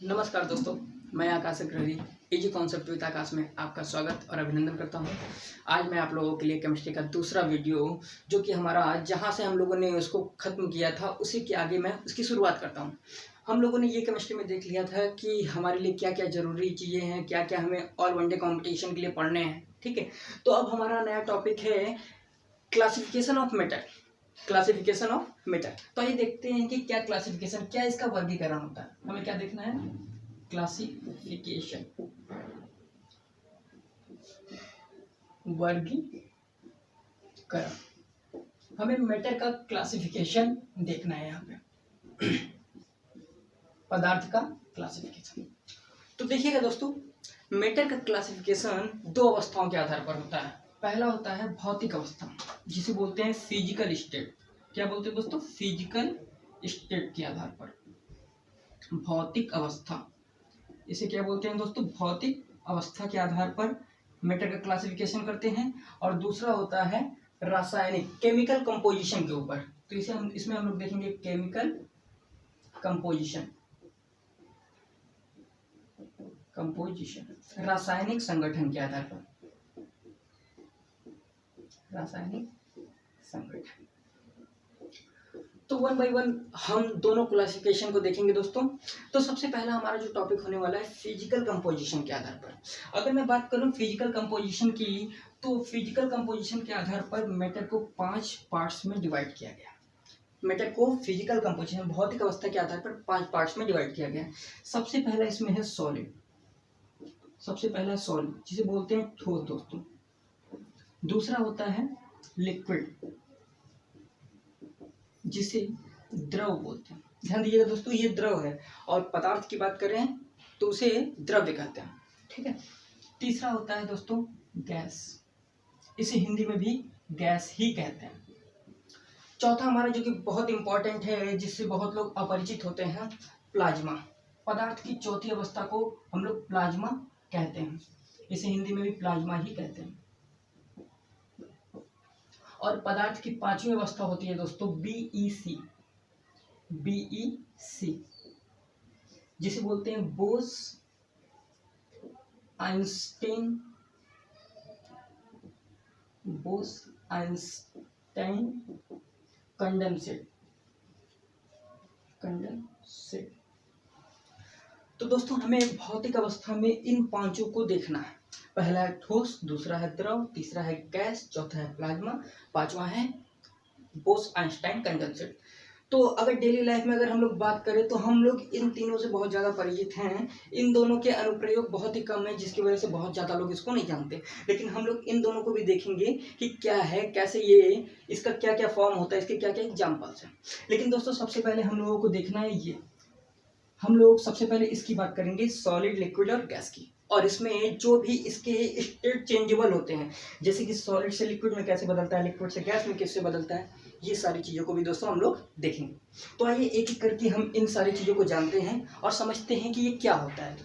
नमस्कार दोस्तों, मैं आकाश अग्रहरी इजी कॉन्सेप्ट विद आकाश में आपका स्वागत और अभिनंदन करता हूं। आज मैं आप लोगों के लिए केमिस्ट्री का दूसरा वीडियो जो कि हमारा जहां से हम लोगों ने उसको ख़त्म किया था उसी के आगे मैं उसकी शुरुआत करता हूं। हम लोगों ने ये केमिस्ट्री में देख लिया था कि हमारे लिए क्या क्या ज़रूरी चीज़ें हैं, क्या क्या हमें ऑल वनडे कॉम्पिटिशन के लिए पढ़ने हैं। ठीक है, तो अब हमारा नया टॉपिक है classification of matter. Classification of matter. तो आइए देखते हैं कि क्या क्लासिफिकेशन, क्या इसका वर्गीकरण होता है। हमें क्या देखना है? क्लासिफिकेशन, वर्गीकरण। हमें मैटर का क्लासिफिकेशन देखना है। यहाँ पे पदार्थ का क्लासिफिकेशन। तो देखिएगा दोस्तों, मैटर का क्लासिफिकेशन दो अवस्थाओं के आधार पर होता है। पहला होता है भौतिक अवस्था, जिसे बोलते हैं फिजिकल स्टेट। क्या बोलते हैं दोस्तों? फिजिकल स्टेट के आधार पर भौतिक अवस्था। इसे क्या बोलते हैं दोस्तों? भौतिक अवस्था के आधार पर मैटर का क्लासिफिकेशन करते हैं। और दूसरा होता है रासायनिक, केमिकल कंपोजिशन के ऊपर। तो इसमें हम लोग देखेंगे केमिकल कंपोजिशन, रासायनिक संगठन के आधार पर, रासायनिक संगठन। तो वन बाय वन हम दोनों क्लासिफिकेशन को देखेंगे दोस्तों। तो सबसे पहला हमारा जो टॉपिक होने वाला है फिजिकल कंपोजिशन के आधार पर। अगर मैं बात करूं फिजिकल कंपोजिशन की, तो फिजिकल कंपोजिशन के आधार पर मैटर को 5 पार्ट्स में डिवाइड किया गया। मैटर को फिजिकल कंपोजिशन, भौतिक अवस्था के आधार पर 5 पार्ट्स में डिवाइड किया गया। सबसे पहला इसमें है सॉलिड। सबसे पहला सॉलिड, जिसे बोलते हैं ठोस दोस्तों। दूसरा होता है लिक्विड, जिसे द्रव बोलते हैं। ध्यान दीजिएगा दोस्तों, ये द्रव है। और पदार्थ की बात करें तो उसे द्रव्य कहते हैं। ठीक है। तीसरा होता है दोस्तों गैस, इसे हिंदी में भी गैस ही कहते हैं। चौथा हमारा जो कि बहुत इंपॉर्टेंट है, जिससे बहुत लोग अपरिचित होते हैं, प्लाज्मा। पदार्थ की चौथी अवस्था को हम लोग प्लाज्मा कहते हैं, इसे हिंदी में भी प्लाज्मा ही कहते हैं। और पदार्थ की 5वीं अवस्था होती है दोस्तों बीईसी, बीईसी, जिसे बोलते हैं Bose Einstein, Bose Einstein condensate, condensate. तो दोस्तों हमें भौतिक अवस्था में इन 5 को देखना है। पहला है ठोस, दूसरा है द्रव, तीसरा है गैस, चौथा है प्लाज्मा, 5वां है बोस आइंस्टाइन कंडेंसेट। तो अगर डेली लाइफ में अगर हम लोग बात करें तो हम लोग इन तीनों से बहुत ज़्यादा परिचित हैं। इन दोनों के अनुप्रयोग बहुत ही कम है, जिसकी वजह से बहुत ज़्यादा लोग इसको नहीं जानते। लेकिन हम लोग इन दोनों को भी देखेंगे कि क्या है, कैसे ये, इसका क्या क्या फॉर्म होता है, इसके क्या क्या एग्जाम्पल्स हैं। लेकिन दोस्तों सबसे पहले हम लोगों को देखना है ये, हम लोग सबसे पहले इसकी बात करेंगे सॉलिड, लिक्विड और गैस की। और इसमें जो भी इसके स्टेट चेंजेबल होते हैं, जैसे कि सॉलिड से लिक्विड में कैसे बदलता है, लिक्विड से गैस में कैसे बदलता है, ये सारी चीज़ों को भी दोस्तों हम लोग देखेंगे। तो आइए एक एक करके हम इन सारी चीज़ों को जानते हैं और समझते हैं कि ये क्या होता है।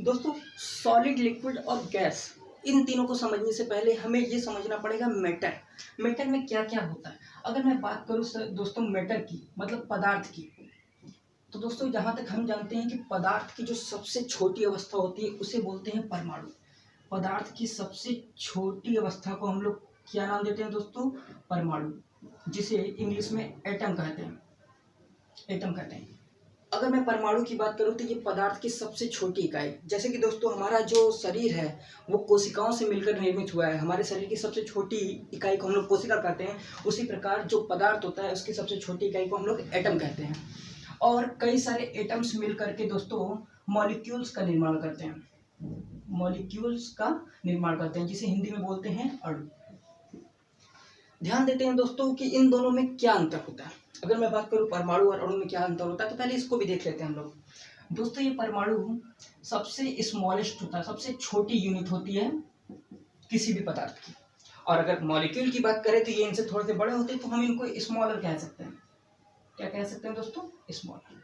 दोस्तों सॉलिड, लिक्विड और गैस, इन तीनों को समझने से पहले हमें ये समझना पड़ेगा मैटर। मैटर में क्या क्या होता है। अगर मैं बात करूँ दोस्तों मैटर की, मतलब पदार्थ की, तो दोस्तों जहाँ तक हम जानते हैं कि पदार्थ की जो सबसे छोटी अवस्था होती है उसे बोलते हैं परमाणु। पदार्थ की सबसे छोटी अवस्था को हम लोग क्या नाम देते हैं दोस्तों? परमाणु, जिसे इंग्लिश में एटम कहते हैं, एटम कहते हैं। अगर मैं परमाणु की बात करूं तो ये पदार्थ की सबसे छोटी इकाई, जैसे कि दोस्तों हमारा जो शरीर है वो कोशिकाओं से मिलकर निर्मित हुआ है। हमारे शरीर की सबसे छोटी इकाई को हम लोग कोशिका कहते हैं। उसी प्रकार जो पदार्थ होता है उसकी सबसे छोटी इकाई को हम लोग एटम कहते हैं। और कई सारे एटम्स मिल करके दोस्तों मॉलिक्यूल्स का निर्माण करते हैं, मॉलिक्यूल्स का निर्माण करते हैं, जिसे हिंदी में बोलते हैं अणु। ध्यान देते हैं दोस्तों कि इन दोनों में क्या अंतर होता है। अगर मैं बात करूं परमाणु और अणु में क्या अंतर होता है, तो पहले इसको भी देख लेते हैं हम लोग। दोस्तों ये परमाणु सबसे स्मॉलेस्ट होता है, सबसे छोटी यूनिट होती है किसी भी पदार्थ की। और अगर मॉलिक्यूल की बात करें तो ये इनसे थोड़े से बड़े होते हैं, तो हम इनको स्मॉलर कह सकते हैं। क्या कह सकते हैं दोस्तों? स्मॉलर।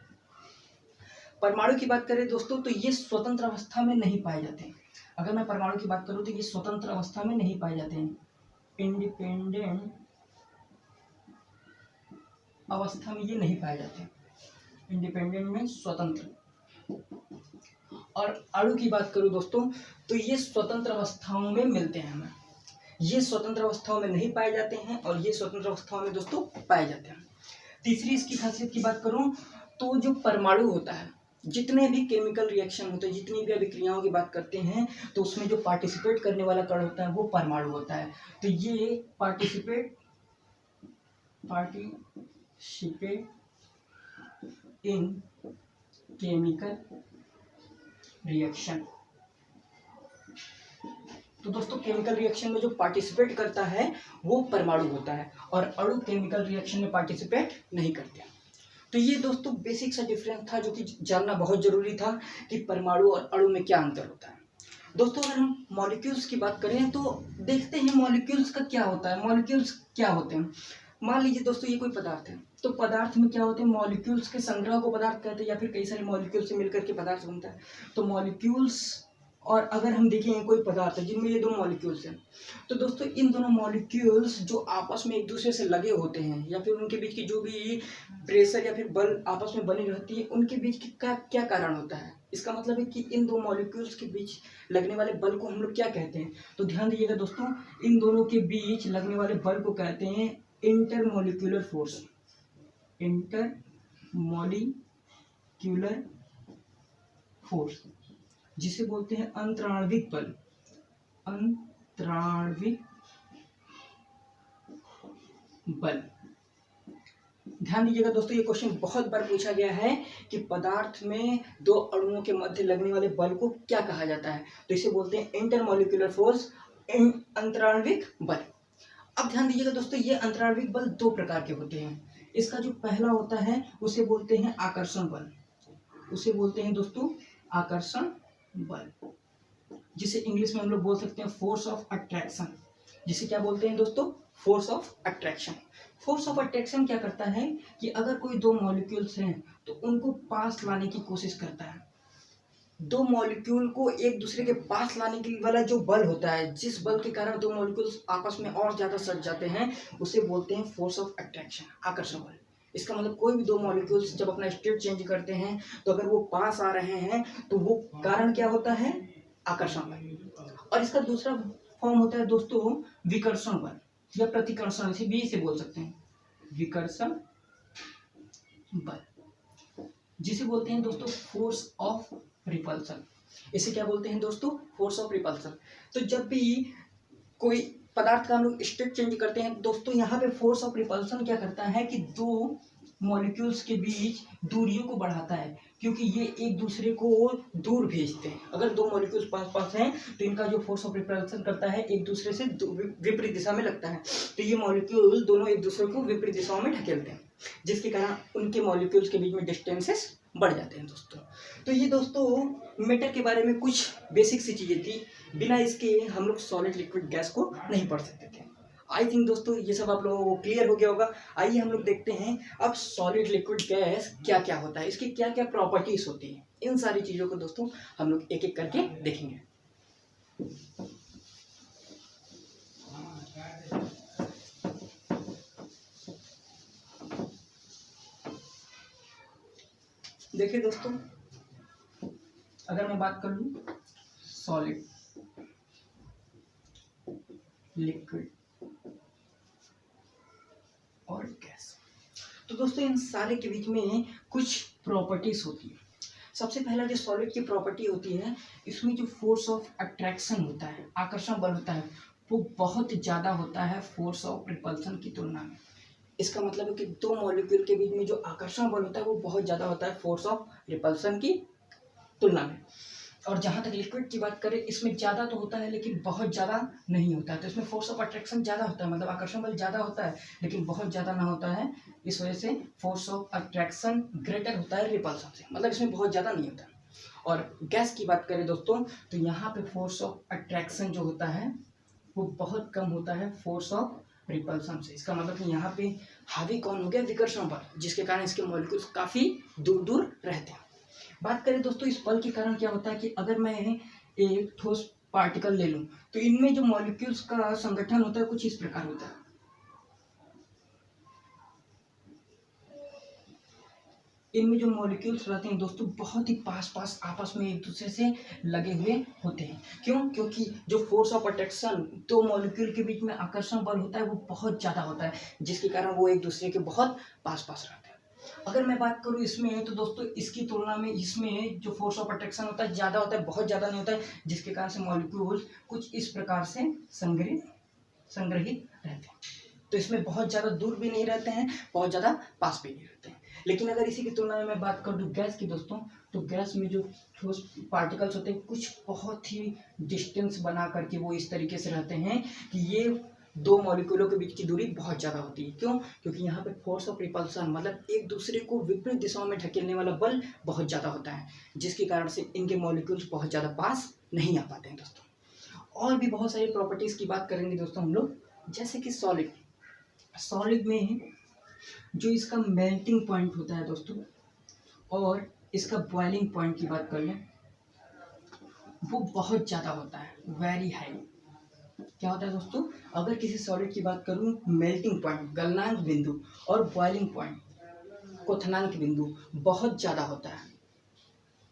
परमाणु की बात करें दोस्तों तो ये स्वतंत्र अवस्था में नहीं पाए जाते हैं। अगर मैं परमाणु की बात करूँ तो ये स्वतंत्र अवस्था में नहीं पाए जाते हैं, इंडिपेंडेंट अवस्था में ये नहीं पाए जाते, इंडिपेंडेंट में स्वतंत्र। और अणु की बात करूं दोस्तों तो ये स्वतंत्र अवस्थाओं में मिलते हैं हमें, ये स्वतंत्र अवस्थाओं में नहीं पाए जाते हैं और ये स्वतंत्र अवस्थाओं में दोस्तों पाए जाते हैं। तीसरी इसकी खासियत की बात करूं तो जो परमाणु होता है, जितने भी केमिकल रिएक्शन होते हैं, जितनी भी अभिक्रियाओं की बात करते हैं तो उसमें जो पार्टिसिपेट करने वाला कण होता है वो परमाणु होता है। तो ये पार्टिसिपेट इन केमिकल रिएक्शन। तो दोस्तों केमिकल रिएक्शन में जो पार्टिसिपेट करता है वो परमाणु होता है और अणु केमिकल रिएक्शन में पार्टिसिपेट नहीं करते। तो ये दोस्तों बेसिक सा डिफरेंस था जो कि जानना बहुत जरूरी था कि परमाणु और अणु में क्या अंतर होता है। दोस्तों अगर हम मॉलिक्यूल्स की बात करें तो देखते हैं मॉलिक्यूल्स का क्या होता है। मॉलिक्यूल्स क्या होते हैं, मान लीजिए दोस्तों ये कोई पदार्थ है, तो पदार्थ में क्या होते हैं, मॉलिक्यूल्स के संग्रह को पदार्थ कहते हैं या फिर कई सारे मॉलिक्यूल से मिलकर के पदार्थ बनता है। तो मॉलिक्यूल्स, और अगर हम देखें कोई पदार्थ है जिनमें ये दो मॉलिक्यूल्स हैं, तो दोस्तों इन दोनों मॉलिक्यूल्स जो आपस में एक दूसरे से लगे होते हैं या फिर उनके बीच की जो भी प्रेशर या फिर बल आपस में बनी रहती है, उनके बीच की क्या कारण होता है। इसका मतलब है कि इन दो मॉलिक्यूल्स के बीच लगने वाले बल को हम लोग क्या कहते हैं। तो ध्यान दीजिएगा दोस्तों, इन दोनों के बीच लगने वाले बल को कहते हैं इंटरमॉलिक्यूलर फोर्स, इंटरमॉलिक्यूलर फोर्स, जिसे बोलते हैं अंतराण्विक बल, अंतराण्विक बल। ध्यान दीजिएगा दोस्तों, ये क्वेश्चन बहुत बार पूछा गया है कि पदार्थ में दो अणुओं के मध्य लगने वाले बल को क्या कहा जाता है। तो इसे बोलते हैं इंटरमॉलिक्यूलर फोर्स, अंतराण्विक बल। अब ध्यान दीजिएगा दोस्तों, ये अंतराण्विक बल दो प्रकार के होते हैं। इसका जो पहला होता है उसे बोलते हैं आकर्षण बल, उसे बोलते हैं दोस्तों आकर्षण बल, जिसे इंग्लिश में हम लोग बोल सकते हैं फोर्स ऑफ अट्रैक्शन। जिसे क्या बोलते हैं दोस्तों, force of attraction. Force of attraction क्या करता है कि अगर कोई दो मॉलिक्यूल्स हैं तो उनको पास लाने की कोशिश करता है। दो मॉलिक्यूल को एक दूसरे के पास लाने के वाला जो बल होता है, जिस बल के कारण दो मॉलिक्यूल्स आपस में और ज्यादा सट जाते हैं, उसे बोलते हैं फोर्स ऑफ अट्रैक्शन, आकर्षण बल। इसका मतलब कोई भी दो मॉलिक्यूल्स जब अपना स्टेट चेंज करते हैं तो अगर वो पास आ रहे हैं तो वो कारण क्या होता है, आकर्षण बल। और इसका दूसरा फॉर्म होता है दोस्तों विकर्षण बल या प्रतिकर्षण, इसे भी इसे बोल सकते हैं विकर्षण बल, जिसे बोलते हैं दोस्तों फोर्स ऑफ रिपल्सन। इसे क्या बोलते हैं दोस्तों, फोर्स ऑफ रिपल्सन। तो जब भी कोई पदार्थ का हम लोग स्टेट चेंज करते हैं दोस्तों, यहाँ पे फोर्स ऑफ रिपल्सन क्या करता है कि दो मॉलिक्यूल्स के बीच दूरियों को बढ़ाता है, क्योंकि ये एक दूसरे को दूर भेजते हैं। अगर दो मॉलिक्यूल्स पास पास हैं तो इनका जो फोर्स ऑफ रिपल्सन करता है एक दूसरे से विपरीत दिशा में लगता है, तो ये मॉलिक्यूल दोनों एक दूसरे को विपरीत दिशाओं में ढकेलते हैं, जिसके कारण उनके मॉलिक्यूल्स के बीच में डिस्टेंसेस बढ़ जाते हैं दोस्तों। तो ये दोस्तों मैटर के बारे में कुछ बेसिक सी चीज़ें थी, बिना इसके हम लोग सॉलिड लिक्विड गैस को नहीं पढ़ सकते थे। आई थिंक दोस्तों ये सब आप लोगों को क्लियर हो गया होगा। आइए हम लोग देखते हैं अब सॉलिड लिक्विड गैस क्या क्या होता है, इसकी क्या क्या प्रॉपर्टीज होती हैं। इन सारी चीज़ों को दोस्तों हम लोग एक एक करके देखेंगे। देखिए दोस्तों, अगर मैं बात कर लूं सॉलिड लिक्विड और गैस, तो दोस्तों इन सारे के बीच में कुछ प्रॉपर्टीज होती है। सबसे पहला जो सॉलिड की प्रॉपर्टी होती है, इसमें जो फोर्स ऑफ अट्रैक्शन होता है, आकर्षण बल होता है, वो बहुत ज़्यादा होता है फोर्स ऑफ रिपल्सन की तुलना में। इसका मतलब है कि दो मॉलिक्यूल के बीच में जो आकर्षण बल होता है वो बहुत ज़्यादा होता है फोर्स ऑफ रिपल्सन की तुलना में। और जहाँ तक लिक्विड की बात करें, इसमें ज़्यादा तो होता है लेकिन बहुत ज़्यादा नहीं होता है। तो इसमें फोर्स ऑफ अट्रैक्शन ज़्यादा होता है, मतलब आकर्षण बल ज़्यादा होता है लेकिन बहुत ज़्यादा ना होता है। इस वजह से फोर्स ऑफ अट्रैक्शन ग्रेटर होता है रिपल्सन से, मतलब इसमें बहुत ज़्यादा नहीं होता। और गैस की बात करें दोस्तों, तो यहाँ पे फोर्स ऑफ अट्रैक्शन जो होता है वो बहुत कम होता है फोर्स ऑफ रिपल्सन से। इसका मतलब कि यहाँ पे हावी कौन हो गया, विकर्षण बल, जिसके कारण इसके मॉलिक्यूल्स काफ़ी दूर दूर रहते हैं। बात करें दोस्तों इस बल के कारण क्या होता है कि अगर मैं एक ठोस पार्टिकल ले लूँ, तो इनमें जो मॉलिक्यूल्स का संगठन होता है कुछ इस प्रकार होता है। इनमें जो मॉलिक्यूल्स रहते हैं दोस्तों बहुत ही पास पास आपस में एक दूसरे से लगे हुए होते हैं। क्यों? क्योंकि जो फोर्स ऑफ अट्रैक्शन दो मॉलिक्यूल के बीच में आकर्षण बल होता है वो बहुत ज़्यादा होता है, जिसके कारण वो एक दूसरे के बहुत पास पास रहते हैं। अगर मैं बात करूँ इसमें, तो दोस्तों इसकी तुलना में इसमें जो फोर्स ऑफ अट्रैक्शन होता है ज़्यादा होता है, बहुत ज़्यादा नहीं होता है, जिसके कारण से मॉलिक्यूल्स कुछ इस प्रकार से संग्रहित रहते हैं। तो इसमें बहुत ज़्यादा दूर भी नहीं रहते हैं, बहुत ज़्यादा पास भी नहीं रहते हैं। लेकिन अगर इसी की तुलना में मैं बात कर दूँ गैस की दोस्तों, तो गैस में जो ठोस पार्टिकल्स होते हैं कुछ बहुत ही डिस्टेंस बना करके वो इस तरीके से रहते हैं कि ये दो मॉलिक्यूलों के बीच की दूरी बहुत ज़्यादा होती है। क्यों? क्योंकि यहाँ पे फोर्स ऑफ रिपल्सन मतलब एक दूसरे को विपरीत दिशाओं में ढकेलने वाला बल बहुत ज़्यादा होता है, जिसके कारण से इनके मॉलिक्यूल्स बहुत ज़्यादा पास नहीं आ पाते हैं दोस्तों। और भी बहुत सारी प्रॉपर्टीज़ की बात करेंगे दोस्तों हम लोग, जैसे कि सॉलिड में जो इसका मेल्टिंग पॉइंट होता है दोस्तों और इसका बॉइलिंग पॉइंट की बात कर लें, वो बहुत ज़्यादा होता है, वेरी हाई। क्या होता है दोस्तों? अगर किसी सॉलिड की बात करूं, मेल्टिंग पॉइंट गलनांक बिंदु और बॉइलिंग पॉइंट क्वथनांक बिंदु बहुत ज़्यादा होता है।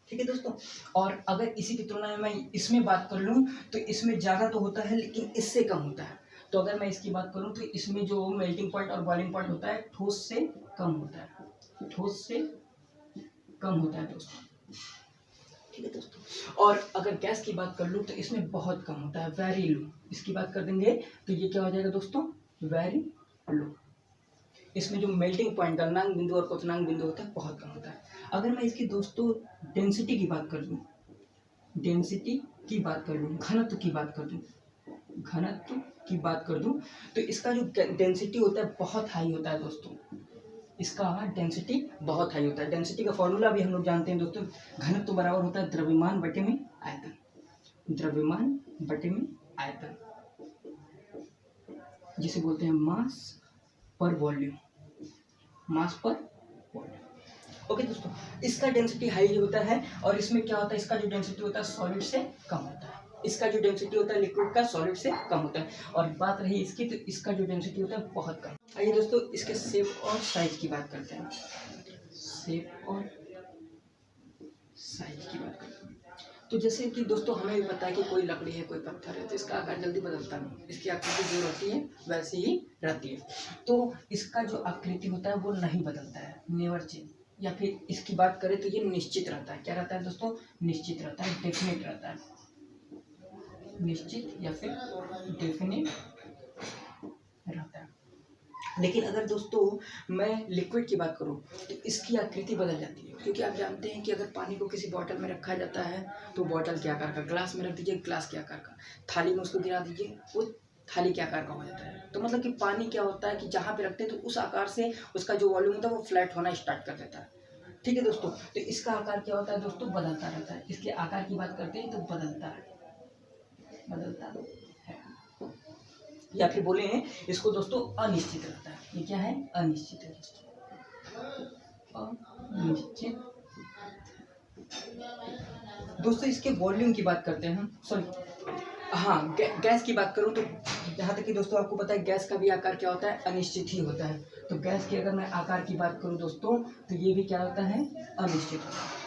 ठीक है दोस्तों। और अगर इसी की तुलना में मैं इसमें बात कर लूँ तो इसमें ज़्यादा तो होता है लेकिन इससे कम होता है। तो अगर मैं इसकी बात करूं तो इसमें जो मेल्टिंग पॉइंट और बॉइलिंग पॉइंट होता है ठोस से कम होता है, ठोस से कम होता है दोस्तों। ठीक है दोस्तों। और अगर गैस की बात कर लूँ तो इसमें बहुत कम होता है, वेरी लो। इसकी बात कर देंगे तो ये क्या हो जाएगा दोस्तों? Very low. इसमें जो मेल्टिंग पॉइंट गलनांक बिंदु और क्वथनांक बिंदु होता है बहुत कम होता है। अगर मैं इसकी दोस्तों डेंसिटी की बात कर दूँ, घनत्व की बात कर दूं, तो इसका जो डेंसिटी होता है बहुत हाई होता है दोस्तों। इसका डेंसिटी बहुत हाई होता है। डेंसिटी का फॉर्मूला भी हम लोग जानते हैं दोस्तों, घनत्व बराबर होता है द्रव्यमान बटे में आयतन, द्रव्यमान बटे में आयतन, जिसे बोलते हैं मास पर वॉल्यूम, मास पर वॉल्यूम। ओके दोस्तों, इसका डेंसिटी हाई होता है और इसमें क्या होता है, इसका जो डेंसिटी होता है सॉलिड से कम होता है। इसका जो डेंसिटी होता है लिक्विड का सॉलिड से कम होता है। और बात रही इसकी, तो इसका जो डेंसिटी होता है बहुत कम। आइए दोस्तों इसके शेप और साइज की बात करते हैं। शेप और साइज की बात करते हैं तो जैसे कि दोस्तों हमें भी पता है कि कोई लकड़ी है, कोई पत्थर है, तो इसका आकार जल्दी बदलता नहीं, इसकी आकृति जो रहती है वैसे ही रहती है। तो इसका जो आकृति होता है वो नहीं बदलता है, नेवर चेंज। या फिर इसकी बात करें तो ये निश्चित रहता है। क्या रहता है दोस्तों? निश्चित रहता है, डेफिनेट रहता है, निश्चित या फिर डेफिनेट रहता है। लेकिन अगर दोस्तों मैं लिक्विड की बात करूं तो इसकी आकृति बदल जाती है, क्योंकि आप जानते हैं कि अगर पानी को किसी बॉटल में रखा जाता है तो बॉटल के आकार का, ग्लास में रख दीजिए ग्लास के आकार का, थाली में उसको गिरा दीजिए वो थाली के आकार का हो जाता है। तो मतलब कि पानी क्या होता है कि जहाँ पे रखते हैं तो उस आकार से उसका जो वॉल्यूम होता है वो फ्लैट होना स्टार्ट कर देता है। ठीक है दोस्तों। तो इसका आकार क्या होता है दोस्तों? बदलता रहता है। इसके आकार की बात करते हैं तो बदलता है, या फिर बोले इसको दोस्तों अनिश्चित रहता है। ये क्या है? अनिश्चित है दोस्तों, अनिश्चित। दोस्तों इसके वॉल्यूम की बात करते हैं हम, सॉरी हाँ, गैस की बात करूं तो जहाँ तक कि दोस्तों आपको पता है गैस का भी आकार क्या होता है? अनिश्चित ही होता है। तो गैस की अगर मैं आकार की बात करूं दोस्तों तो ये भी क्या होता है? अनिश्चित।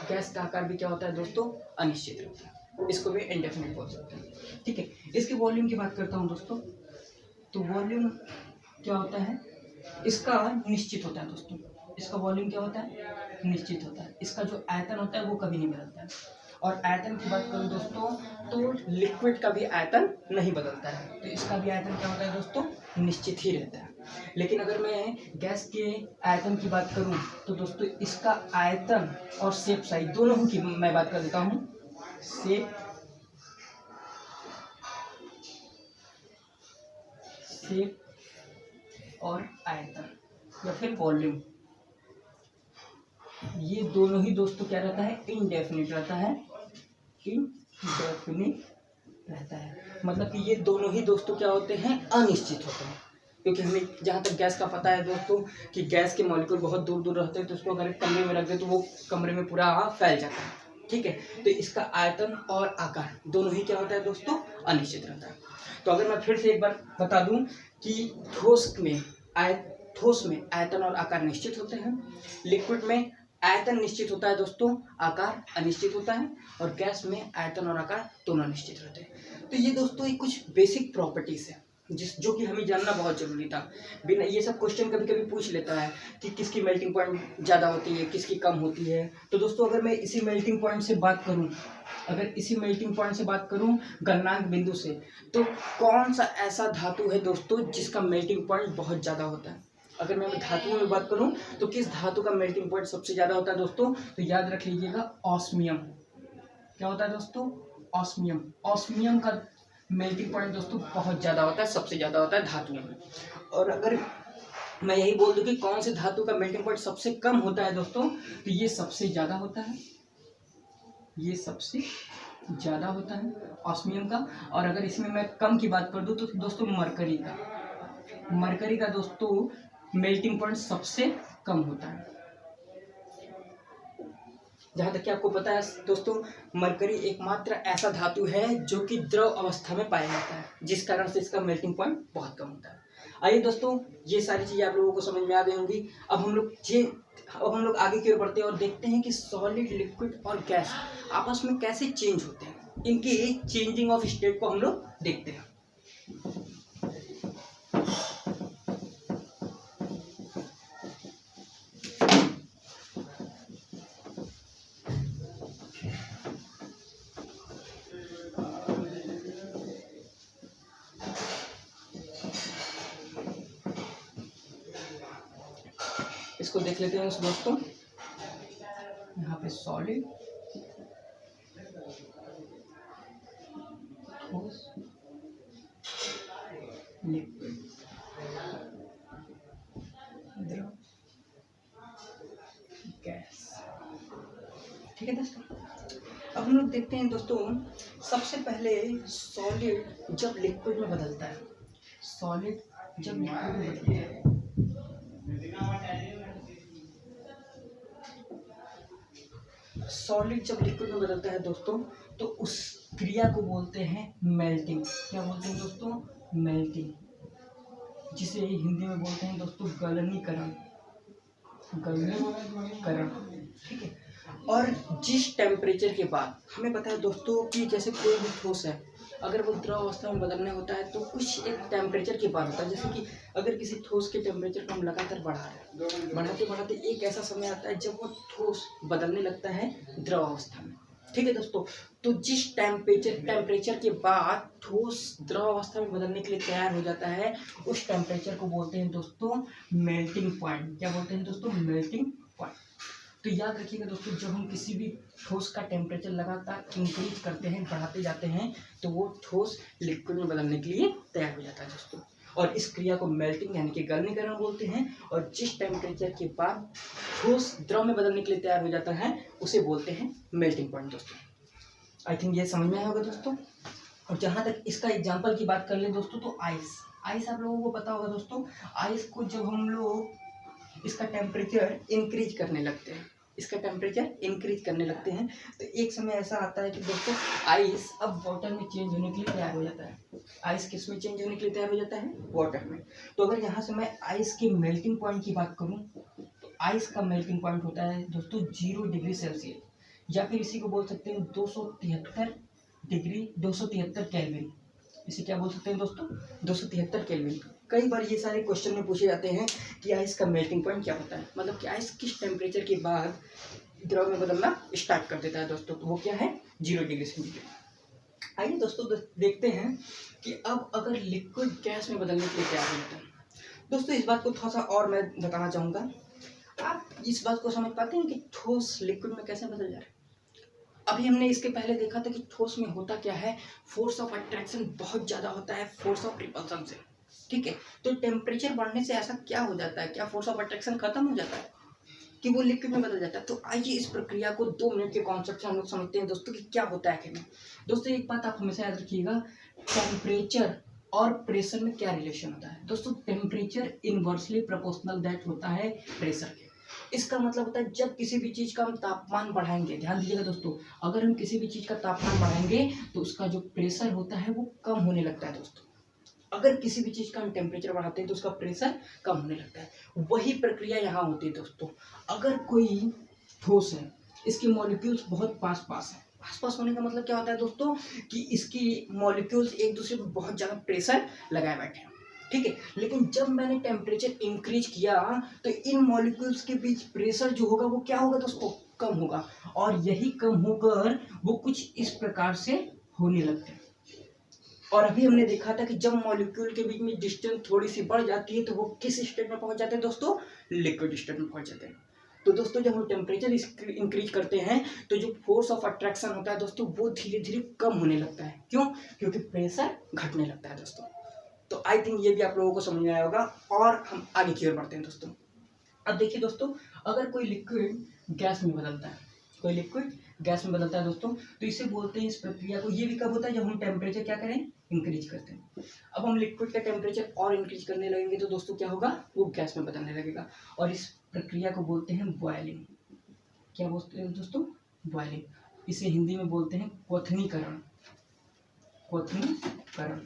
गैस का आकार भी क्या होता है दोस्तों? अनिश्चित रहता है। इसको भी इंडेफिनिट बोल सकते हैं। ठीक है। इसके वॉल्यूम की बात करता हूँ दोस्तों, तो वॉल्यूम क्या होता है? इसका निश्चित होता है दोस्तों। इसका वॉल्यूम क्या होता है? निश्चित होता है। इसका जो आयतन होता है वो कभी नहीं बदलता है। और आयतन की बात करूं दोस्तों तो लिक्विड का भी आयतन नहीं बदलता है, तो इसका भी आयतन क्या होता है दोस्तों? निश्चित ही रहता है। लेकिन अगर मैं गैस के आयतन की बात करूं तो दोस्तों इसका आयतन और शेप साइज दोनों की मैं बात कर देता हूं। शेप और आयतन या फिर वॉल्यूम, ये दोनों ही दोस्तों क्या रहता है? इनडेफिनिट रहता है, इनडेफिनिट रहता है। मतलब कि ये दोनों ही दोस्तों क्या होते हैं? अनिश्चित होते हैं। क्योंकि हमें जहाँ तक गैस का पता है दोस्तों कि गैस के मॉलिक्यूल बहुत दूर दूर रहते हैं, तो उसको अगर कमरे में रख दे तो वो कमरे में पूरा फैल जाता है। ठीक है। तो इसका आयतन और आकार दोनों ही क्या होता है दोस्तों, अनिश्चित रहता है। तो अगर मैं फिर से एक बार बता दूं कि ठोस में आयतन और आकार निश्चित होते हैं, लिक्विड में आयतन निश्चित होता है दोस्तों, आकार अनिश्चित होता है, और गैस में आयतन और आकार दोनों निश्चित रहते हैं। तो ये दोस्तों ये कुछ बेसिक प्रॉपर्टीज है जो कि हमें जानना बहुत जरूरी था। बिना ये सब क्वेश्चन कभी कभी पूछ लेता है कि किसकी मेल्टिंग पॉइंट ज़्यादा होती है, किसकी कम होती है। तो दोस्तों अगर मैं इसी मेल्टिंग पॉइंट से बात करूं गलनांक बिंदु से, तो कौन सा ऐसा धातु है दोस्तों जिसका मेल्टिंग पॉइंट बहुत ज़्यादा होता है। अगर मैं धातुओं में बात करूं तो किस धातु का मेल्टिंग पॉइंट सबसे ज़्यादा होता है दोस्तों, तो याद रख लीजिएगा ऑस्मियम। क्या होता है दोस्तों, ऑस्मियम का मेल्टिंग पॉइंट दोस्तों बहुत ज़्यादा होता है, सबसे ज़्यादा होता है धातुओं में। और अगर मैं यही बोल दूं कि कौन से धातु का मेल्टिंग पॉइंट सबसे कम होता है दोस्तों, तो ये सबसे ज़्यादा होता है, ऑस्मियम का। और अगर इसमें मैं कम की बात कर दूं तो दोस्तों मरकरी का दोस्तों मेल्टिंग पॉइंट सबसे कम होता है। जहाँ तक कि आपको पता है दोस्तों, मरकरी एकमात्र ऐसा धातु है जो कि द्रव अवस्था में पाया जाता है, जिस कारण से इसका मेल्टिंग पॉइंट बहुत कम होता है। आइए दोस्तों, ये सारी चीज़ें आप लोगों को समझ में आ गई होंगी। अब हम लोग आगे की ओर बढ़ते हैं और देखते हैं कि सॉलिड, लिक्विड और गैस आपस में कैसे चेंज होते हैं। इनकी चेंजिंग ऑफ स्टेट को हम लोग देखते हैं। इसको देख लेते हैं दोस्तों। यहाँ पे सॉलिड, ठोस, लिक्विड, द्रव, गैस। ठीक है दोस्तों, अब हम लोग देखते हैं दोस्तों, सबसे पहले सॉलिड जब लिक्विड में बदलता है, दोस्तों, तो उस क्रिया को बोलते हैं मेल्टिंग। क्या बोलते हैं दोस्तों, मेल्टिंग, जिसे हिंदी में बोलते हैं दोस्तों गलनीकरण। ठीक है। और जिस टेम्परेचर के बाद, हमें पता है दोस्तों कि जैसे कोई भी ठोस है, अगर वो द्रव अवस्था में बदलने होता है तो कुछ एक टेम्परेचर के बाद होता है। जैसे कि अगर किसी ठोस के टेम्परेचर को हम लगातार बढ़ाते बढ़ाते एक ऐसा समय आता है जब वो ठोस बदलने लगता है द्रव अवस्था में। ठीक है दोस्तों, तो जिस टेम्परेचर के बाद ठोस द्रव अवस्था में बदलने के लिए तैयार हो जाता है, उस टेम्परेचर को बोलते हैं दोस्तों मेल्टिंग पॉइंट। क्या बोलते हैं दोस्तों, मेल्टिंग पॉइंट। तो याद रखिएगा दोस्तों, जब हम किसी भी ठोस का टेम्परेचर लगातार इंक्रीज करते हैं, बढ़ाते जाते हैं, तो वो ठोस लिक्विड में बदलने के लिए तैयार हो जाता है दोस्तों। और इस क्रिया को मेल्टिंग यानी कि गलनीकरण बोलते हैं। और जिस टेम्परेचर के बाद ठोस द्रव में बदलने के लिए तैयार हो जाता है, उसे बोलते हैं मेल्टिंग पॉइंट दोस्तों। आई थिंक ये समझ में आया होगा दोस्तों। और जहाँ तक इसका एग्जाम्पल की बात कर ले दोस्तों, तो आइस आप लोगों को पता होगा दोस्तों। आइस को जब हम लोग इसका टेम्परेचर इंक्रीज करने लगते हैं, तो एक समय ऐसा आता है कि दोस्तों आइस अब वाटर में चेंज होने के लिए तैयार हो जाता है। आइस किस में चेंज होने के लिए तैयार हो जाता है, वाटर में। तो अगर यहाँ से मैं आइस के मेल्टिंग पॉइंट की बात करूँ, तो आइस का मेल्टिंग पॉइंट होता है दोस्तों 0 डिग्री सेल्सियस, या फिर इसी को बोल सकते हैं 273 केल्विन। इसे क्या बोल सकते हैं दोस्तों, 273 केल्विन। कई बार ये सारे क्वेश्चन में पूछे जाते हैं कि आइस का मेल्टिंग पॉइंट क्या होता है, मतलब कि आइस किस टेम्परेचर के बाद द्रव में बदलना स्टार्ट कर देता है दोस्तों, तो वो क्या है, 0 डिग्री सेंटीग्रेड। आइए दोस्तों देखते हैं कि अब अगर लिक्विड गैस में बदलने के लिए क्या होता है। दोस्तों इस बात को थोड़ा सा और मैं बताना चाहूँगा। आप इस बात को समझ पाते हैं कि ठोस लिक्विड में कैसे बदल जा रहा है। अभी हमने इसके पहले देखा था कि ठोस में होता क्या है, फोर्स ऑफ अट्रैक्शन बहुत ज़्यादा होता है फोर्स ऑफ रिपल्सन से। ठीक है, तो टेम्परेचर बढ़ने से ऐसा क्या हो जाता है, क्या फोर्स ऑफ अट्रैक्शन खत्म हो जाता है कि वो लिक्विड में बदल जाता है। तो आइए इस प्रक्रिया को 2 मिनट के कॉन्सेप्ट से हम लोग समझते हैं दोस्तों कि क्या होता है आखिर में। दोस्तों एक बात आप हमेशा याद रखिएगा, टेम्परेचर और प्रेशर में क्या रिलेशन होता है। दोस्तों टेम्परेचर इनवर्सली प्रोपोर्शनल दैट होता है प्रेशर के। इसका मतलब होता है जब किसी भी चीज़ का हम तापमान बढ़ाएंगे, ध्यान दीजिएगा दोस्तों, अगर हम किसी भी चीज़ का तापमान बढ़ाएंगे तो उसका जो प्रेशर होता है वो कम होने लगता है दोस्तों। अगर किसी भी चीज़ का हम टेम्परेचर बढ़ाते हैं तो उसका प्रेशर कम होने लगता है। वही प्रक्रिया यहाँ होती है दोस्तों। अगर कोई ठोस है, इसके मॉलिक्यूल्स बहुत पास पास है, पास पास होने का मतलब क्या होता है दोस्तों कि इसकी मॉलिक्यूल्स एक दूसरे पर बहुत ज़्यादा प्रेशर लगाए बैठे हैं, ठीक है। लेकिन जब मैंने टेम्परेचर इंक्रीज किया तो इन मॉलिक्यूल्स के बीच प्रेशर जो होगा वो क्या होगा दोस्तों, कम होगा। और यही कम होकर वो कुछ इस प्रकार से होने लगते हैं। और अभी हमने देखा था कि जब मॉलिक्यूल के बीच में डिस्टेंस थोड़ी सी बढ़ जाती है तो वो किस स्टेट में पहुंच जाते हैं दोस्तों, लिक्विड स्टेट में पहुंच जाते हैं। तो दोस्तों जब हम टेम्परेचर इंक्रीज करते हैं तो जो फोर्स ऑफ अट्रैक्शन होता है दोस्तों वो धीरे धीरे कम होने लगता है। क्यों? क्योंकि प्रेशर घटने लगता है दोस्तों। तो आई थिंक ये भी आप लोगों को समझ में आया होगा। और हम आगे की ओर बढ़ते हैं दोस्तों। अब देखिए दोस्तों, अगर कोई लिक्विड गैस में बदलता है, कोई लिक्विड गैस में बदलता है दोस्तों, तो इसे बोलते हैं, इस प्रक्रिया को, ये भी कब होता है, जब हम टेम्परेचर क्या करें, इंक्रीज करते हैं। अब हम लिक्विड का टेम्परेचर और इंक्रीज करने लगेंगे तो दोस्तों क्या होगा, वो गैस में बदलने लगेगा। और इस प्रक्रिया को बोलते हैं बॉयलिंग। क्या बोलते हैं दोस्तों, बॉयलिंग। इसे हिंदी में बोलते हैं क्वथनीकरण, क्वथनीकरण।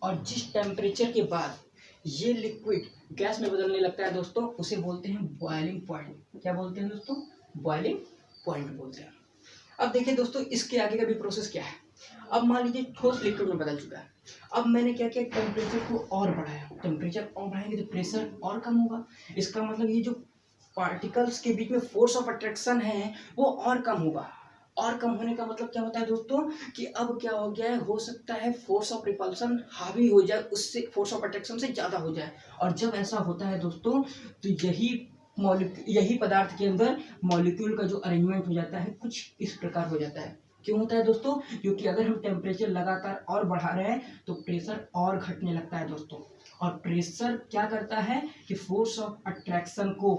और जिस टेम्परेचर के बाद ये लिक्विड गैस में बदलने लगता है दोस्तों, उसे बोलते हैं बॉइलिंग पॉइंट। क्या बोलते हैं दोस्तों, बॉइलिंग पॉइंट बोलते हैं। अब देखिए दोस्तों, इसके आगे का भी प्रोसेस क्या है। अब मान लीजिए ठोस लिक्विड में बदल चुका है। अब मैंने क्या किया, टेम्परेचर को और बढ़ाया। टेम्परेचर और बढ़ाएंगे तो प्रेशर और कम होगा। इसका मतलब ये जो पार्टिकल्स के बीच में फोर्स ऑफ अट्रैक्शन है वो और कम होगा। और कम होने का मतलब क्या होता है दोस्तों कि अब क्या हो गया है, हो सकता है फोर्स ऑफ रिपल्सन हावी हो जाए, उससे फोर्स ऑफ अट्रैक्शन से ज़्यादा हो जाए। और जब ऐसा होता है दोस्तों तो यही पदार्थ के अंदर मॉलिक्यूल का जो अरेंजमेंट हो जाता है कुछ इस प्रकार हो जाता है। क्यों होता है दोस्तों, क्योंकि अगर हम टेम्परेचर लगातार और बढ़ा रहे हैं तो प्रेशर और घटने लगता है दोस्तों। और प्रेशर क्या करता है कि फोर्स ऑफ अट्रैक्शन को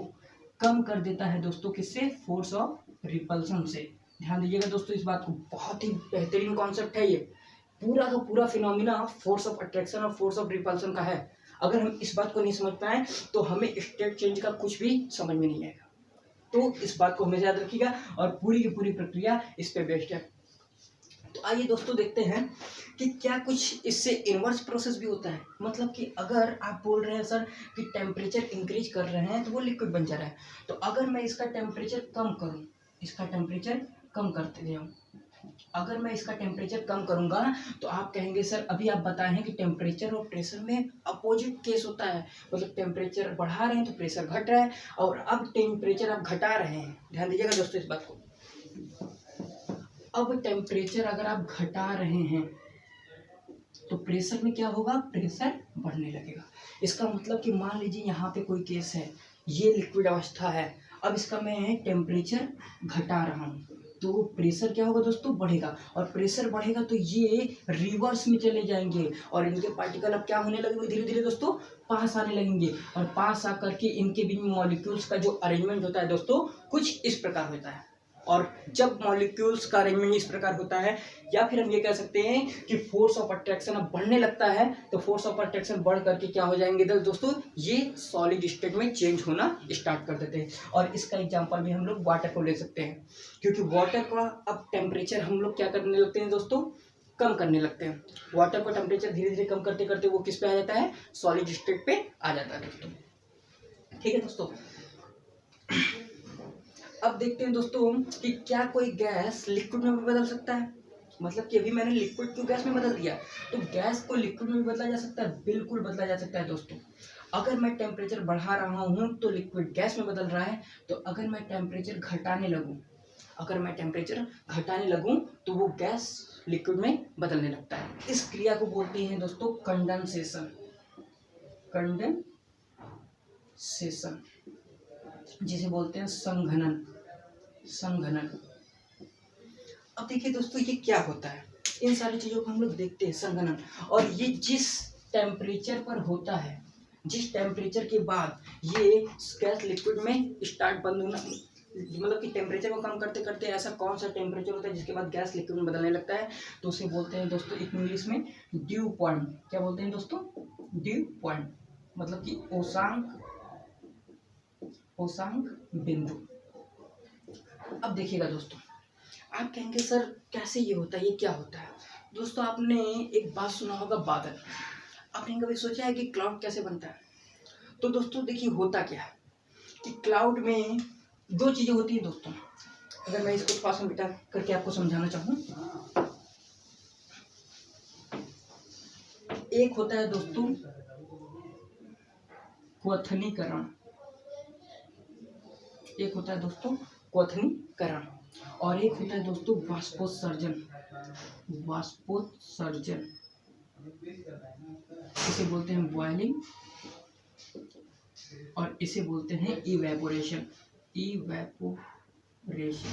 कम कर देता है दोस्तों, किससे, फोर्स ऑफ रिपल्सन से। ध्यान दीजिएगा दोस्तों इस बात को, बहुत ही बेहतरीन कॉन्सेप्ट है ये। पूरा का पूरा फिनोमिना फोर्स ऑफ अट्रैक्शन और फोर्स ऑफ रिपल्सन का है। अगर हम इस बात को नहीं समझ पाए तो हमें स्टेट चेंज का कुछ भी समझ में नहीं आएगा। तो इस बात को हमेशा याद रखिएगा और पूरी की पूरी प्रक्रिया इस पे बेस्ड है। तो आइए दोस्तों देखते हैं कि क्या कुछ इससे इनवर्स प्रोसेस भी होता है। मतलब कि अगर आप बोल रहे हैं सर कि टेम्परेचर इंक्रीज कर रहे हैं तो वो लिक्विड बन जा रहा है, तो अगर मैं इसका टेम्परेचर कम करूं, इसका टेम्परेचर कम करते हैं हम, अगर मैं इसका टेम्परेचर कम करूंगा तो आप कहेंगे सर अभी आप बताए हैं कि टेम्परेचर और प्रेशर में अपोजिट केस होता है। मतलब टेम्परेचर बढ़ा रहे हैं तो प्रेशर घट रहा है, और अब टेम्परेचर आप घटा रहे हैं। ध्यान दीजिएगा दोस्तों इस बात को। अब टेम्परेचर अगर आप घटा रहे हैं तो प्रेशर में क्या होगा, प्रेशर बढ़ने लगेगा। इसका मतलब कि मान लीजिए यहाँ पे कोई केस है, ये लिक्विड अवस्था है, अब इसका मैं टेम्परेचर घटा रहा हूँ तो प्रेशर क्या होगा दोस्तों, बढ़ेगा। और प्रेशर बढ़ेगा तो ये रिवर्स में चले जाएंगे और इनके पार्टिकल अब क्या होने लगेंगे, धीरे धीरे दोस्तों पास आने लगेंगे। और पास आकर के इनके बीच में मॉलिक्यूल्स का जो अरेंजमेंट होता है दोस्तों कुछ इस प्रकार होता है। और जब मॉलिक्यूल्स का अरेंजमेंट इस प्रकार होता है, या फिर हम ये कह सकते हैं कि फोर्स ऑफ अट्रैक्शन अब बढ़ने लगता है, तो फोर्स ऑफ अट्रैक्शन बढ़ करके क्या हो जाएंगे दोस्तों, ये सॉलिड स्टेट में चेंज होना स्टार्ट कर देते हैं। और इसका एग्जांपल भी हम लोग वाटर को ले सकते हैं, क्योंकि वाटर का अब टेम्परेचर हम लोग क्या करने लगते हैं दोस्तों, कम करने लगते हैं। वाटर का टेम्परेचर धीरे धीरे कम करते करते वो किस पे आ जाता है, सॉलिड स्टेट पे आ जाता है दोस्तों। ठीक है दोस्तों, अब देखते हैं दोस्तों कि क्या कोई गैस लिक्विड में भी बदल सकता है। मतलब कि अभी मैंने लिक्विड को गैस में बदल दिया, तो गैस को लिक्विड में भी बदला जा सकता है, बिल्कुल बदला जा सकता है दोस्तों। अगर मैं टेम्परेचर बढ़ा रहा हूँ तो लिक्विड गैस में बदल रहा है, तो अगर मैं टेम्परेचर घटाने लगूँ, अगर मैं टेम्परेचर घटाने लगूँ तो वो गैस लिक्विड में बदलने लगता है। इस क्रिया को बोलते हैं दोस्तों कंडेंसेशन, कंडेंसेशन, जिसे बोलते हैं संघनन, संघनन। अब देखिए दोस्तों ये क्या होता है, इन सारी चीजों को हम लोग देखते हैं, संघनन। और ये जिस टेम्परेचर पर होता है, जिस टेम्परेचर के बाद ये गैस लिक्विड में स्टार्ट बंद होना, मतलब कि टेम्परेचर को कम करते करते ऐसा कौन सा टेम्परेचर होता है जिसके बाद गैस लिक्विड में बदलने लगता है, तो उसे बोलते हैं दोस्तों इंग्लिश में ड्यू पॉइंट। क्या बोलते हैं दोस्तों, ड्यू पॉइंट। मतलब कि कोसांक बिंदु। अब देखिएगा दोस्तों, आप कहेंगे सर कैसे ये होता है, ये क्या होता है। दोस्तों आपने एक बात सुना होगा, बादल। आपने कभी सोचा है कि क्लाउड कैसे बनता है? तो दोस्तों देखिए होता क्या है कि क्लाउड में दो चीजें होती है दोस्तों। अगर मैं इसको थोड़ा सा मिटा करके आपको समझाना चाहूँ, एक होता है दोस्तों क्वथनीकरण, एक होता है दोस्तों क्वथनीकरण, और एक होता है दोस्तों वाष्पोत्सर्जन। वाष्पोत्सर्जन इसे बोलते हैं बॉयलिंग और इसे बोलते हैं इवेपोरेशन। इवेपोरेशन।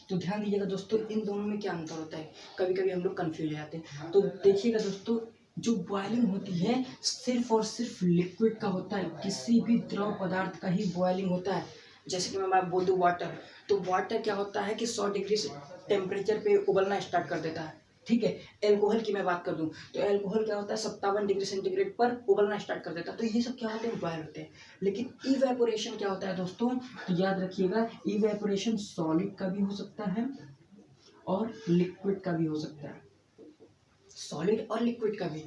तो ध्यान दीजिएगा दोस्तों, इन दोनों में क्या अंतर होता है, कभी कभी हम लोग कंफ्यूज हो जाते हैं। तो देखिएगा दोस्तों, जो बॉयलिंग होती है सिर्फ और सिर्फ लिक्विड का होता है, किसी भी द्रव पदार्थ का ही बॉयलिंग होता है। जैसे कि मैं बोल दूँ वाटर, तो वाटर क्या होता है कि 100 डिग्री टेम्परेचर पे उबलना स्टार्ट कर देता है, ठीक है। एल्कोहल की मैं बात कर दूं तो एल्कोहल क्या होता है 57 डिग्री सेंटीग्रेड पर उबलना स्टार्ट कर देता है। तो ये सब क्या होते हैं, बॉयल होते हैं। लेकिन इवेपोरेशन क्या होता है दोस्तों, तो याद रखिएगा, इवेपोरेशन सॉलिड का भी हो सकता है और लिक्विड का भी हो सकता है, सॉलिड और लिक्विड का भी।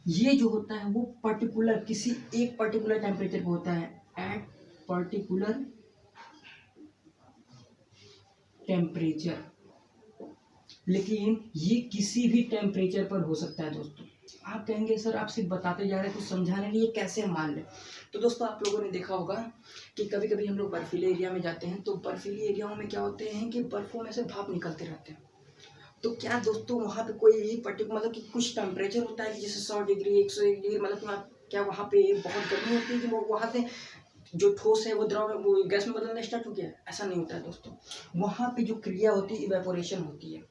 ये जो होता है वो पर्टिकुलर किसी एक पर्टिकुलर टेम्परेचर पे होता है, एट पर्टिकुलर टेम्परेचर। लेकिन ये किसी भी टेम्परेचर पर हो सकता है दोस्तों। आप कहेंगे सर आप सिर्फ बताते जा रहे हैं, कुछ समझाने नहीं, ये कैसे हम मान लें। तो दोस्तों आप लोगों ने देखा होगा कि कभी कभी हम लोग बर्फीले एरिया में जाते हैं, तो बर्फीले एरियाओं में क्या होते हैं कि बर्फों में से भाप निकलते रहते हैं। तो क्या दोस्तों वहाँ पे कोई पर्टिकुलर मतलब कि कुछ टेम्परेचर होता है कि जैसे 100 डिग्री 101 डिग्री, मतलब क्या वहाँ पे बहुत गर्मी होती है कि वो वहाँ से जो ठोस है वो द्रव वो गैस में बदलना स्टार्ट हो गया? ऐसा नहीं होता है दोस्तों। वहाँ पे जो क्रिया होती है इवेपोरेशन होती है।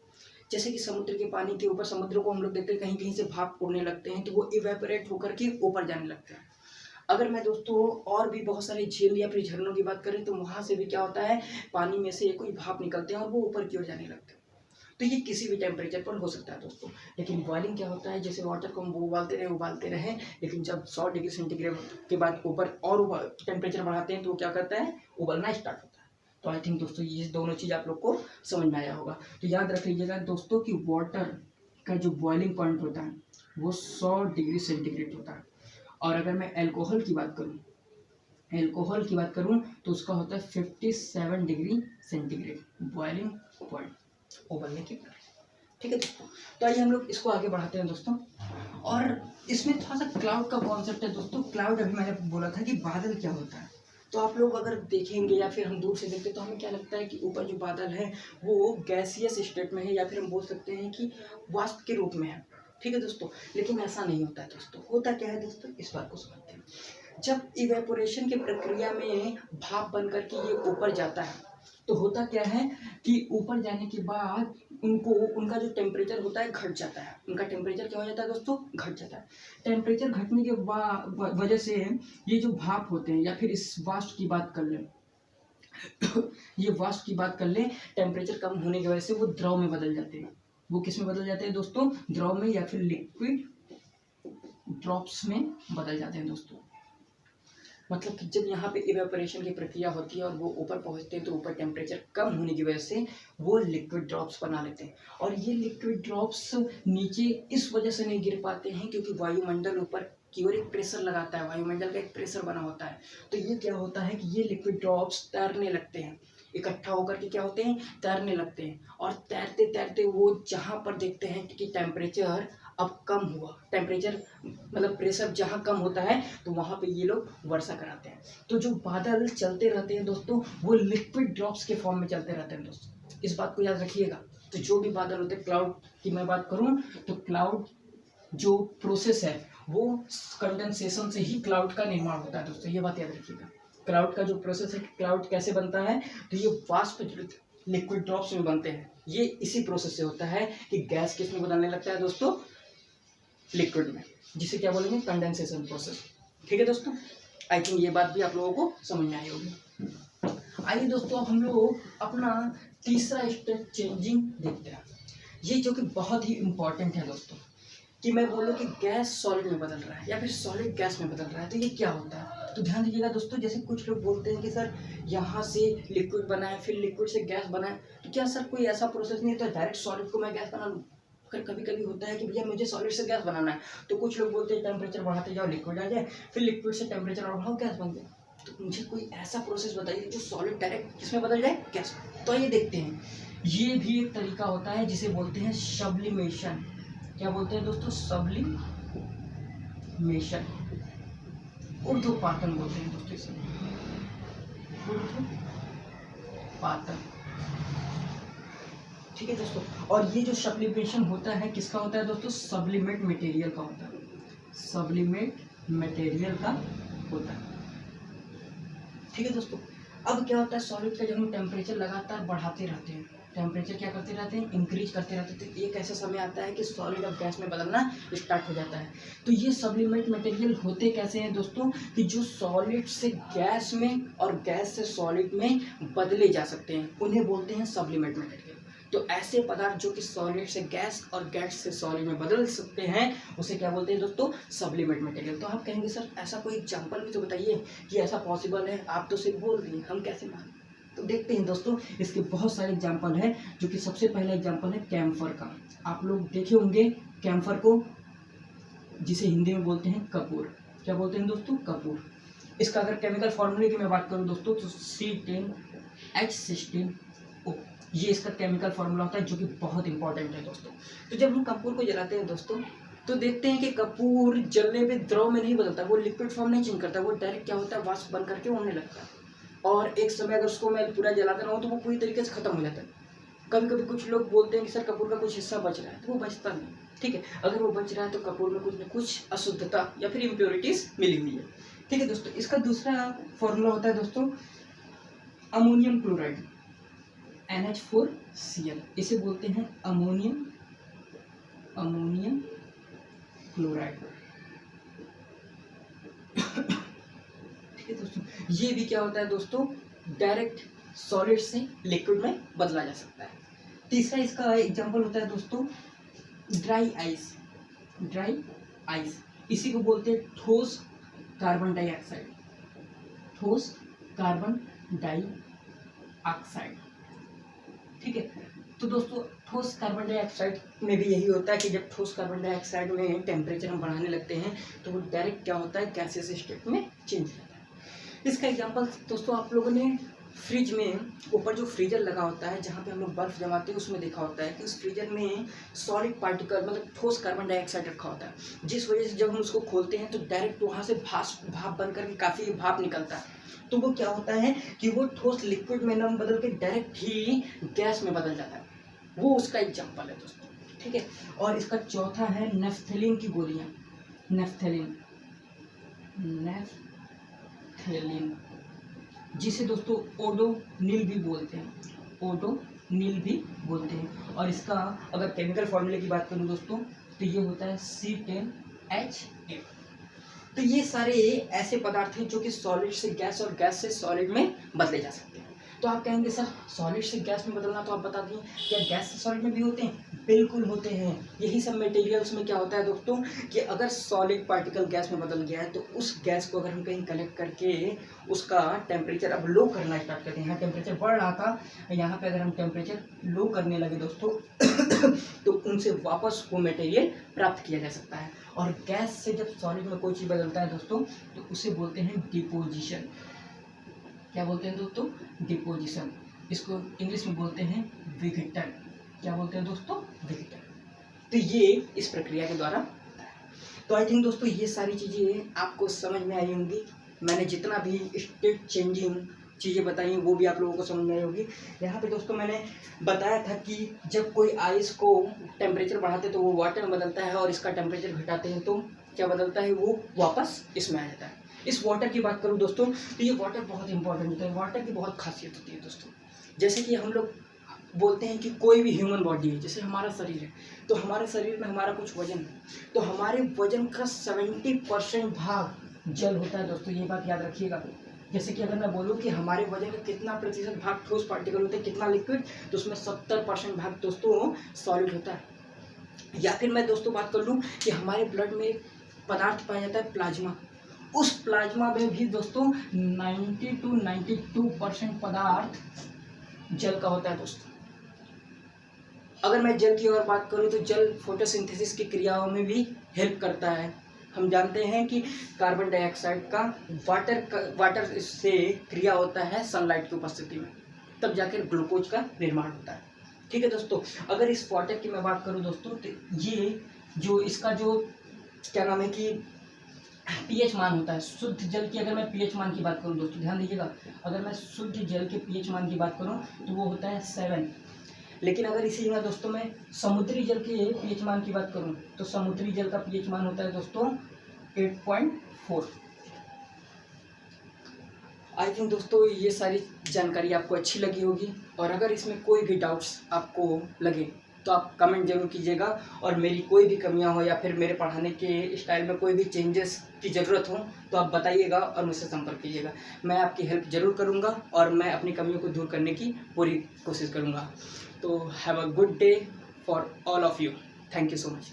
जैसे कि समुद्र के पानी के ऊपर, समुद्र को हम लोग देखते हैं कहीं कहीं से भाप उड़ने लगते हैं, तो वो इवेपोरेट होकर के ऊपर जाने लगते हैं। अगर मैं दोस्तों और भी बहुत सारे झील या फिर झरनों की बात करें, तो वहाँ से भी क्या होता है, पानी में से कोई भाप निकलते हैं और वो ऊपर की ओर जाने लगते हैं। तो ये किसी भी टेम्परेचर पर हो सकता है दोस्तों। लेकिन बॉइलिंग क्या होता है, जैसे वाटर को हम उबालते रहे, लेकिन जब 100 डिग्री सेंटीग्रेड के बाद ऊपर और टेम्परेचर बढ़ाते हैं तो वो क्या करता है, उबलना स्टार्ट होता है। तो आई थिंक दोस्तों ये दोनों चीज़ आप लोग को समझ में आया होगा। तो याद रख लीजिएगा दोस्तों कि वाटर का जो बॉइलिंग पॉइंट होता है वो 100 डिग्री सेंटीग्रेड होता है। और अगर मैं अल्कोहल की बात करूँ तो उसका होता है 57 डिग्री सेंटीग्रेड बॉइलिंग पॉइंट, उबलने की प्रक्रिया, ठीक है दोस्तों। तो आइए हम लोग इसको आगे बढ़ाते हैं दोस्तों। और इसमें थोड़ा सा क्लाउड का कॉन्सेप्ट है दोस्तों। क्लाउड अभी मैंने बोला था कि बादल क्या होता है, तो आप लोग अगर देखेंगे या फिर हम दूर से देखते तो हमें क्या लगता है कि ऊपर जो बादल है वो गैसियस स्टेट में है, या फिर हम बोल सकते हैं कि वाष्प के रूप में है, ठीक है दोस्तों। लेकिन ऐसा नहीं होता है दोस्तों। होता क्या है दोस्तों, इस बात को समझते हैं। जब इवेपोरेशन की प्रक्रिया में भाप बनकर के ये ऊपर जाता है, तो होता क्या है कि ऊपर जाने के बाद उनका जो टेम्परेचर होता है घट जाता है। उनका टेम्परेचर क्या हो जाता है दोस्तों, घट जाता है। टेम्परेचर घटने के वजह से ये जो भाप होते हैं, या फिर इस वाष्प की बात कर लें ये वाष्प की बात कर लें, टेम्परेचर कम होने की वजह से वो द्रव में बदल जाते हैं। वो किस में बदल जाते हैं दोस्तों, द्रव में या फिर लिक्विड ड्रॉप्स में बदल जाते हैं दोस्तों। मतलब कि जब यहाँ पे इवेपोरेशन की प्रक्रिया होती है और वो ऊपर पहुँचते हैं, तो ऊपर टेम्परेचर कम होने की वजह से वो लिक्विड ड्रॉप्स बना लेते हैं। और ये लिक्विड ड्रॉप्स नीचे इस वजह से नहीं गिर पाते हैं क्योंकि वायुमंडल ऊपर की ओर एक प्रेशर लगाता है, वायुमंडल का एक प्रेशर बना होता है। तो ये क्या होता है कि ये लिक्विड ड्रॉप्स तैरने लगते हैं, इकट्ठा होकर के क्या होते हैं, तैरने लगते हैं। और तैरते तैरते वो जहाँ पर देखते हैं कि टेम्परेचर अब कम हुआ, टेम्परेचर मतलब प्रेशर जहाँ कम होता है, तो वहाँ पे ये लोग वर्षा कराते हैं। तो जो बादल चलते रहते हैं दोस्तों, वो लिक्विड ड्रॉप्स के फॉर्म में चलते रहते हैं दोस्तों। इस बात को याद रखिएगा। तो जो भी बादल होते हैं, क्लाउड की मैं बात करूँ तो क्लाउड जो प्रोसेस है वो कंडेंसेशन से ही क्लाउड का निर्माण होता है दोस्तों। ये बात याद रखिएगा। क्लाउड का जो प्रोसेस है, क्लाउड कैसे बनता है, तो ये वाष्प लिक्विड ड्रॉप्स में बनते हैं। ये इसी प्रोसेस से होता है कि गैस किस में बदलने लगता है दोस्तों, लिक्विड में, जिसे क्या बोलेंगे, कंडेंसेशन प्रोसेस। ठीक है दोस्तों, आई थिंक ये बात भी आप लोगों को समझ में आई होगी। आइए दोस्तों हम लोग अपना तीसरा स्टेप चेंजिंग देखते हैं, ये जो कि बहुत ही इम्पोर्टेंट है दोस्तों। कि मैं बोलूँ कि गैस सॉलिड में बदल रहा है या फिर सॉलिड गैस में बदल रहा है, तो ये क्या होता है? तो ध्यान दीजिएगा दोस्तों, जैसे कुछ लोग बोलते हैं कि सर यहाँ से लिक्विड बना है, फिर लिक्विड से गैस बना है, तो क्या सर कोई ऐसा प्रोसेस नहीं है तो डायरेक्ट सॉलिड को मैं गैस बना लूँ? अगर कभी कभी होता है कि भैया मुझे सॉलिड से गैस बनाना है, तो कुछ लोग बोलते हैं टेम्परेचर बढ़ाते जाओ लिक्विड आ जाए, फिर लिक्विड से टेम्परेचर और बढ़ाओ गैस बन जाए। तो मुझे कोई ऐसा प्रोसेस बताइए जो सॉलिड डायरेक्ट किसमें बदल जाए, गैस में। तो ये देखते हैं, ये भी एक तरीका होता है जिसे बोलते हैं सब्लिमेशन। क्या बोलते हैं दोस्तों? सब्लिमेशन। ऊर्ध्वपातन बोलते हैं दोस्तों इसे, ऊर्ध्वपातन। ठीक है दोस्तों, और ये जो सब्लिमेशन होता है किसका होता है दोस्तों? सब्लिमेट मटेरियल का होता है, सब्लिमेट मटेरियल का होता है। ठीक है दोस्तों, अब क्या होता है सॉलिड का जब हम टेम्परेचर लगातार बढ़ाते रहते हैं, टेम्परेचर क्या करते रहते हैं? इंक्रीज करते रहते हैं, तो एक ऐसा समय आता है कि सॉलिड अब गैस में बदलना स्टार्ट हो जाता है। तो ये सब्लिमेट मटेरियल होते कैसे हैं दोस्तों? कि जो सॉलिड से गैस में और गैस से सॉलिड में बदले जा सकते हैं, उन्हें बोलते हैं सब्लिमेट मटेरियल। तो ऐसे पदार्थ जो कि सॉलिड से गैस और गैस से सॉलिड में बदल सकते हैं, उसे क्या बोलते हैं दोस्तों? Sublimate material. तो आप कहेंगे सर ऐसा कोई एग्जांपल भी तो बताइए कि ऐसा पॉसिबल है, आप तो सिर्फ बोल दिए, हम कैसे मानें? तो देखते हैं दोस्तों, इसके बहुत सारे एग्जांपल हैं, जो कि सबसे पहला एग्जांपल है कैम्फर का। आप लोग देखे होंगे कैम्फर को, जिसे हिंदी में बोलते हैं कपूर। क्या बोलते हैं दोस्तों? कपूर। इसका अगर केमिकल फॉर्मूले की मैं बात करूं दोस्तों, तो C10H16O, ये इसका केमिकल फॉर्मूला होता है, जो कि बहुत इंपॉर्टेंट है दोस्तों। तो जब हम कपूर को जलाते हैं दोस्तों, तो देखते हैं कि कपूर जलने पे द्रव में नहीं बदलता, वो लिक्विड फॉर्म नहीं चेंज करता, वो डायरेक्ट क्या होता है? वाष्प बन करके उड़ने लगता है। और एक समय अगर उसको मैं पूरा जलाता रहूँ तो वो पूरी तरीके से खत्म हो जाता है। कभी कभी कुछ लोग बोलते हैं कि सर कपूर का कुछ हिस्सा बच रहा है, तो वो बचता नहीं। ठीक है, अगर वो बच रहा है तो कपूर में कुछ न कुछ अशुद्धता या फिर इम्प्योरिटीज मिली हुई है। ठीक है दोस्तों, इसका दूसरा फॉर्मूला होता है दोस्तों अमोनियम क्लोराइड, NH4Cl। इसे बोलते हैं अमोनियम क्लोराइड। ठीक है दोस्तों, ये भी क्या होता है दोस्तों? डायरेक्ट सॉलिड से लिक्विड में बदला जा सकता है। तीसरा इसका एग्जांपल होता है दोस्तों ड्राई आइस। ड्राई आइस, इसी को बोलते हैं ठोस कार्बन डाइऑक्साइड, ठोस कार्बन डाइऑक्साइड। ठीक है, तो दोस्तों ठोस कार्बन डाइऑक्साइड में भी यही होता है कि जब ठोस कार्बन डाइऑक्साइड में टेम्परेचर हम बढ़ाने लगते हैं, तो वो डायरेक्ट क्या होता है? गैसेस स्टेट में चेंज हो जाता है। इसका एग्जांपल दोस्तों आप लोगों ने फ्रिज में ऊपर जो फ्रीजर लगा होता है, जहाँ पे हम लोग बर्फ जमाते हैं, उसमें देखा होता है कि उस फ्रीजर में सॉलिड पार्टिकल मतलब ठोस कार्बन डाइऑक्साइड रखा होता है, जिस वजह से जब हम उसको खोलते हैं तो डायरेक्ट वहाँ से भाप बन करके काफ़ी भाप निकलता है। तो वो क्या होता है कि वो ठोस लिक्विड में न बदल के डायरेक्ट ही गैस में बदल जाता है। वो उसका एग्जाम्पल है दोस्तों। ठीक है, और इसका चौथा है नेफ्थेलिन की गोलियाँ। नेफ्थेलिन, जिसे दोस्तों ओडोनिल भी बोलते हैं, ओडोनिल भी बोलते हैं। और इसका अगर केमिकल फॉर्मूले की बात करूं दोस्तों, तो ये होता है C10H8। तो ये सारे ऐसे पदार्थ हैं जो कि सॉलिड से गैस और गैस से सॉलिड में बदले जा सकते हैं। तो आप कहेंगे सर सॉलिड से गैस में बदलना तो आप बता दिए, क्या गैस से सॉलिड में भी होते हैं? बिल्कुल होते हैं। यही सब मटेरियल्स में क्या होता है दोस्तों कि अगर सॉलिड पार्टिकल गैस में बदल गया है, तो उस गैस को अगर हम कहीं कलेक्ट करके उसका टेम्परेचर अब लो करना स्टार्ट करते हैं, यहाँ टेम्परेचर बढ़ रहा था, यहाँ पे अगर हम टेम्परेचर लो करने लगे दोस्तों तो उनसे वापस वो मटेरियल प्राप्त किया जा सकता है। और गैस से जब सॉलिड में कोई चीज़ बदलता है दोस्तों, तो उसे बोलते हैं डिपोजिशन। क्या बोलते हैं दोस्तों? डिपोजिशन। इसको इंग्लिश में बोलते हैं विघटन। क्या बोलते हैं दोस्तों? विघटन। तो ये इस प्रक्रिया के द्वारा होता है। तो आई थिंक दोस्तों ये सारी चीज़ें आपको समझ में आई होंगी। मैंने जितना भी स्टेट चेंजिंग चीज़ें बताई हैं वो भी आप लोगों को समझ में आई होगी। यहाँ पे दोस्तों मैंने बताया था कि जब कोई आइस को टेम्परेचर बढ़ाते तो वो वाटर में बदलता है, और इसका टेम्परेचर घटाते हैं तो क्या बदलता है? वो वापस इसमें आ जाता है। इस वाटर की बात करूँ दोस्तों, तो ये वाटर बहुत इंपॉर्टेंट होता है। वाटर की बहुत खासियत होती है दोस्तों। जैसे कि हम लोग बोलते हैं कि कोई भी ह्यूमन बॉडी है, जैसे हमारा शरीर है, तो हमारे शरीर में हमारा कुछ वजन है, तो हमारे वजन का 70% भाग जल होता है दोस्तों। ये बात याद रखिएगा। जैसे कि अगर मैं बोलूँ कि हमारे वजन का कितना प्रतिशत भाग ठोस पार्टिकल होते हैं, कितना लिक्विड, तो उसमें 70% भाग दोस्तों सॉलिड होता है। या फिर मैं दोस्तों बात कर लूँ कि हमारे ब्लड में एक पदार्थ पाया जाता है प्लाज्मा। उस प्लाज्मा में भी दोस्तों 90 to 92% पदार्थ जल का होता है दोस्तों। अगर मैं जल की और बात करूँ तो जल फोटोसिंथेसिस की क्रियाओं में भी हेल्प करता है। हम जानते हैं कि कार्बन डाइऑक्साइड का वाटर से क्रिया होता है सनलाइट की उपस्थिति में, तब जाकर ग्लूकोज का निर्माण होता है। ठीक है दोस्तों, अगर इस वाटर की मैं बात करूँ दोस्तों तो ये जो इसका जो क्या नाम है कि पीएच मान होता है शुद्ध जल की। अगर मैं पीएच मान की बात करूँ दोस्तों, ध्यान दीजिएगा, अगर मैं शुद्ध जल के पीएच मान की बात करूँ तो वो होता है 7। लेकिन अगर इसी जगह दोस्तों मैं समुद्री जल के पीएच मान की बात करूं तो समुद्री जल का पीएच मान होता है दोस्तों 8.4। आई थिंक दोस्तों ये सारी जानकारी आपको अच्छी लगी होगी, और अगर इसमें कोई भी डाउट्स आपको लगे तो आप कमेंट जरूर कीजिएगा, और मेरी कोई भी कमियां हो या फिर मेरे पढ़ाने के स्टाइल में कोई भी चेंजेस की ज़रूरत हो तो आप बताइएगा और मुझसे संपर्क कीजिएगा। मैं आपकी हेल्प ज़रूर करूंगा और मैं अपनी कमियों को दूर करने की पूरी कोशिश करूंगा। तो have a good day for all of you. Thank you so much.